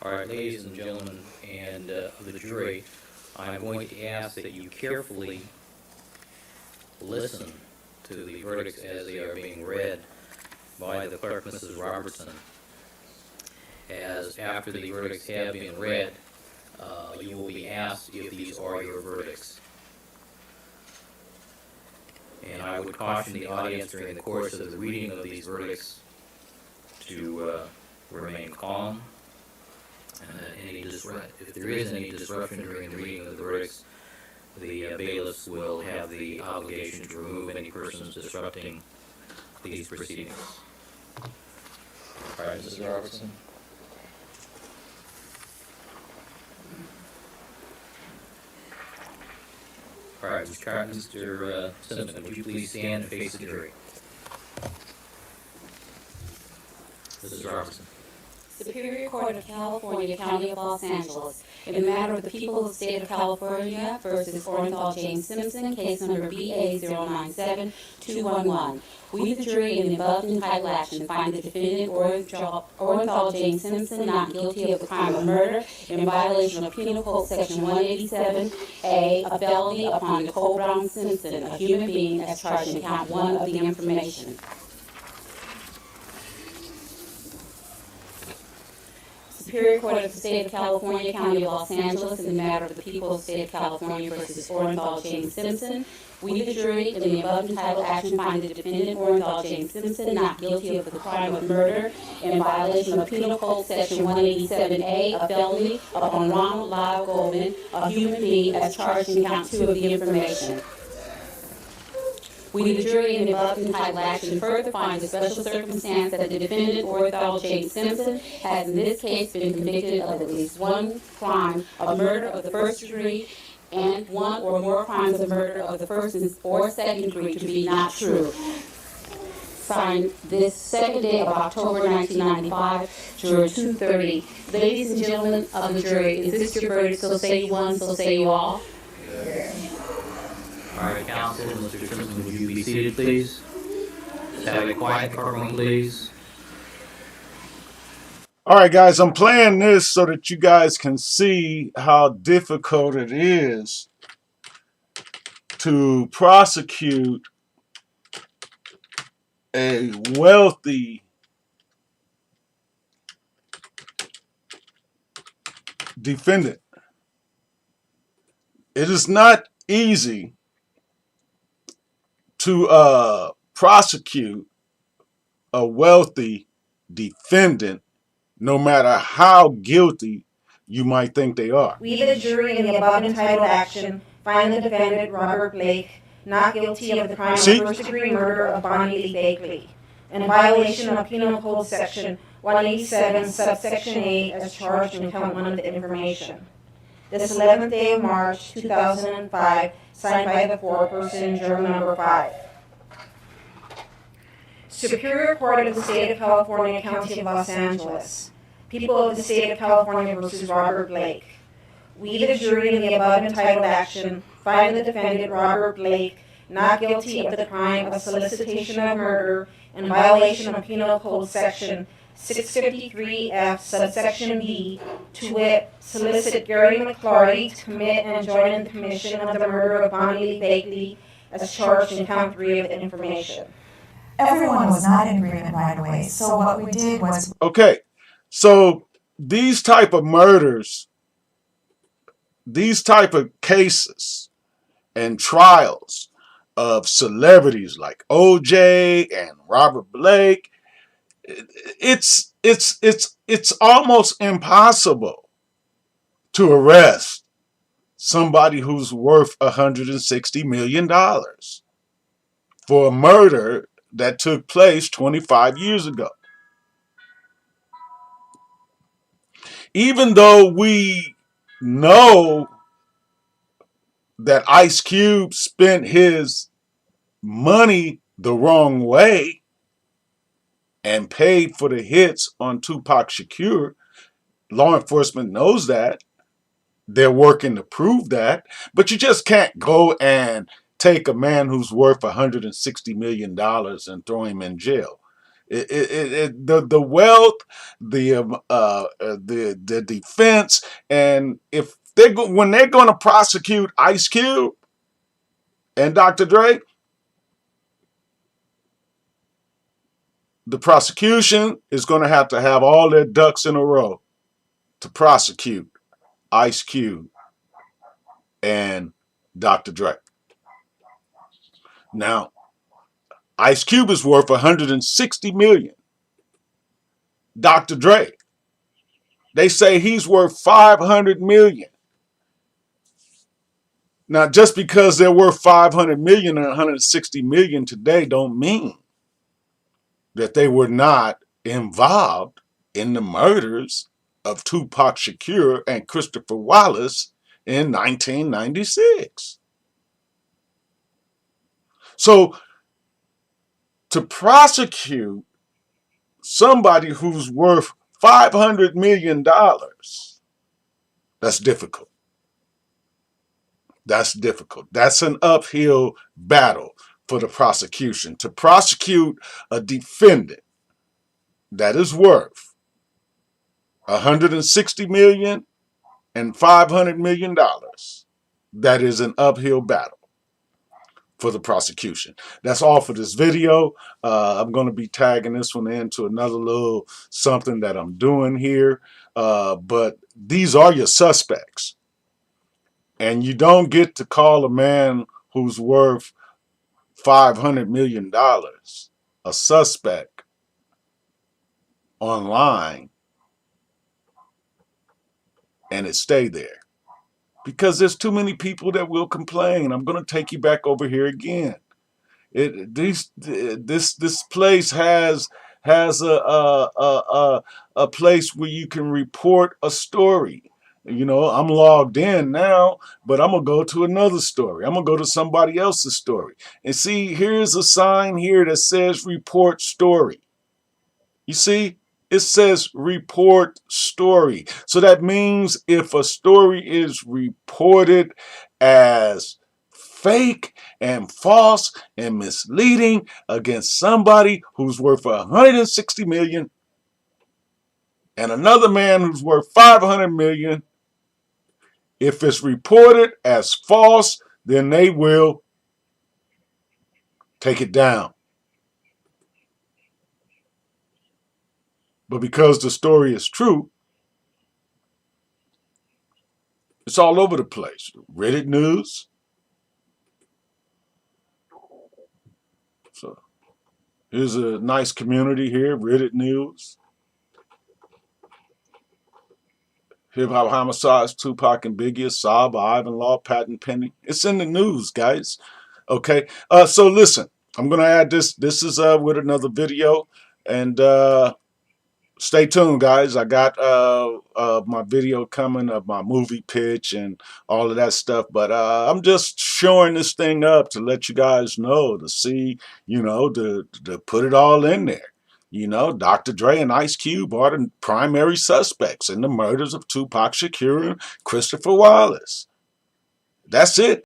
All right, ladies and gentlemen, and of the jury, I'm going to ask that you carefully listen to the verdicts as they are being read by the clerk, Mrs. Robertson, as after the verdicts have been read, you will be asked if these are your verdicts. And I would caution the audience during the course of the reading of these verdicts to remain calm, and that if there is any disruption during the reading of the verdicts, the bailiffs will have the obligation to remove any persons disrupting these proceedings. All right, Mrs. Robertson. All right, Mr. Simpson, would you please stand and face the jury? Mrs. Robertson. Superior Court of California, County of Los Angeles, in the matter of the people of the state of California versus Orenthal James Simpson, case number BA097211. We, the jury, in the above entitled action, find the defendant Orenthal James Simpson not guilty of the crime of murder in violation of Penal Code Section 187A, a felony upon Nicole Brown Simpson, a human being, as charged in count 1 of the information. Superior Court of the State of California, County of Los Angeles, in the matter of the people of the State of California versus Orenthal James Simpson. We, the jury, in the above entitled action, find the defendant Orenthal James Simpson not guilty of the crime of murder in violation of Penal Code Section 187A, a felony upon Ronald Lyle Goldman, a human being, as charged in count 2 of the information. We, the jury, in the above entitled action, further find the special circumstance that the defendant, Orenthal James Simpson, has in this case been convicted of at least one crime of murder of the first degree and one or more crimes of murder of the first or second degree to be not true. Signed this second day of October 1995, Juror 230. Ladies and gentlemen of the jury, is this your verdict? So say you one, so say you all. All right, counsel, Mr. Simpson, would you be seated, please? Have a quiet courtroom, please. All right, guys, I'm playing this so that you guys can see how difficult it is to prosecute a wealthy defendant. It is not easy to prosecute a wealthy defendant, no matter how guilty you might think they are. We, the jury, in the above entitled action, find the defendant, Robert Blake, not guilty of the crime of first-degree murder of Bonnie Lee Bakley, in violation of Penal Code Section 187, subsection A, as charged in count 1 of the information. This 11th day of March, 2005, signed by the foreperson, juror number 5. Superior Court of the State of California, County of Los Angeles. People of the State of California versus Robert Blake. We, the jury, in the above entitled action, find the defendant, Robert Blake, not guilty of the crime of solicitation of murder in violation of Penal Code Section 653F, subsection B, to wit, solicit Gary McClarty to commit and join in the commission of the murder of Bonnie Lee Bakley as charged in count 3 of the information. Everyone was not in agreement right away, so what we did was... Okay, so these type of murders, these type of cases and trials of celebrities like OJ and Robert Blake, it's almost impossible to arrest somebody who's worth $160 million for a murder that took place 25 years ago. Even though we know that Ice Cube spent his money the wrong way and paid for the hits on Tupac Shakur, law enforcement knows that. They're working to prove that. But you just can't go and take a man who's worth $160 million and throw him in jail. The wealth, the defense, and if when they're going to prosecute Ice Cube and Dr. Dre, the prosecution is going to have all their ducks in a row to prosecute Ice Cube and Dr. Dre. Now, Ice Cube is worth $160 million. Dr. Dre, they say he's worth $500 million. Now, just because they're worth $500 million and $160 million today don't mean that they were not involved in the murders of Tupac Shakur and Christopher Wallace in 1996. So, to prosecute somebody who's worth $500 million, that's difficult. That's difficult. That's an uphill battle for the prosecution. To prosecute a defendant that is worth $160 million and $500 million, that is an uphill battle for the prosecution. That's all for this video. I'm going to be tagging this one into another little something that I'm doing here. But these are your suspects. And you don't get to call a man who's worth $500 million a suspect online and it stay there. Because there's too many people that will complain. I'm going to take you back over here again. This place has a place where you can report a story. You know, I'm logged in now, but I'm going to go to another story. I'm going to go to somebody else's story. And see, here's a sign here that says report story. You see, it says report story. So that means if a story is reported as fake and false and misleading against somebody who's worth $160 million and another man who's worth $500 million, if it's reported as false, then they will take it down. But because the story is true, it's all over the place. Reddit news. So here's a nice community here, Reddit news. Hip Hop Homicides, Tupac and Biggie, assaulted by Ivan Law, patent pending. It's in the news, guys. Okay. So listen, I'm going to add this. This is with another video. And stay tuned, guys. I got my video coming of my movie pitch and all of that stuff. But I'm just showing this thing up to let you guys know, to see, you know, to put it all in there. You know, Dr. Dre and Ice Cube are the primary suspects in the murders of Tupac Shakur and Christopher Wallace. That's it.